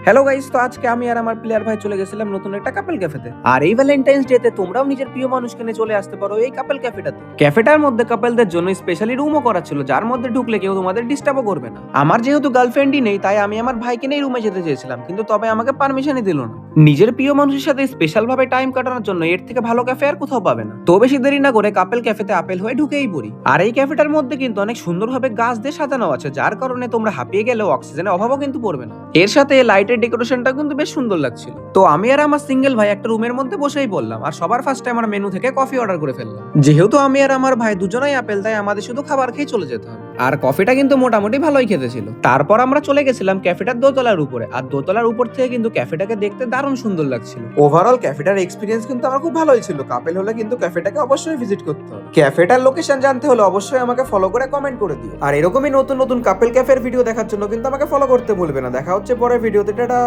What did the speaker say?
Hello guys, তো আজকে আমি আর আমার প্লেয়ার ভাই চলে গেছিলাম নতুন একটা কাপল ক্যাফেতে। আর এই ভ্যালেন্টাইন্স ডে তে তোমরাও নিজের প্রিয় মানুষকে নিয়ে চলে আসতে পারো এই কাপল ক্যাফেটাতে। ক্যাফেটার মধ্যে কাপলদের জন্য স্পেশালি রুমও করা ছিল, যার মধ্যে ঢুকলে কেউ তোমাদের ডিস্টার্বও করবে না। আমার যেহেতু গার্লফ্রেন্ডই নেই, তাই আমি আমার ভাইকে নিয়ে রুমে যেতে চেয়েছিলাম, কিন্তু তবে আমাকে পারমিশনই দিল না। নিজের প্রিয় মানুষের সাথে স্পেশাল ভাবে টাইম কাটানোর জন্য এর থেকে ভালো ক্যাফে আর কোথাও পাবে না। তো বেশি দেরি না করে কাপল ক্যাফেতে আপেল হয়ে ঢুকেই পড়ি। আর এই ক্যাফেটার মধ্যে কিন্তু অনেক সুন্দরভাবে গাছ দিয়ে সাজানো আছে, যার কারণে তোমরা হাঁপিয়ে গেলেও অক্সিজেনের অভাবও কিন্তু পড়বে না। এর সাথে লাইটের ডেকোরেশনটা কিন্তু বেশ সুন্দর লাগছিল। তো আমি আর আমার সিঙ্গেল ভাই একটা রুমের মধ্যে বসেই বললাম, আর সবার ফার্স্টে আমার মেনু থেকে কফি অর্ডার করে ফেললাম। যেহেতু আমি আর আমার ভাই দুজনেই আপেল, তাই আমাদের শুধু খাবার খেয়ে চলে যেতে হবে। আর কফিটা কিন্তু মোটামুটি ভালোই খেতে ছিল। তারপর আমরা চলে গেছিলাম ক্যাফেটার দোতলার উপরে, আর দোতলার উপর থেকে কিন্তু ক্যাফেটাকে দেখতে দারুণ সুন্দর লাগছিল। ওভারঅল ক্যাফেটার এক্সপিরিয়েন্স কিন্তু আমার খুব ভালোই ছিল। কাপেল হলে কিন্তু ক্যাফেটাকে অবশ্যই ভিজিট করতে হবে। ক্যাফেটার লোকেশন জানতে হলে অবশ্যই আমাকে ফলো করে কমেন্ট করে দিও। আর এরকমই নতুন নতুন কাপেল ক্যাফের ভিডিও দেখার জন্য কিন্তু আমাকে ফলো করতে ভুলবে না। দেখা হচ্ছে পরের ভিডিওতে। টাটা।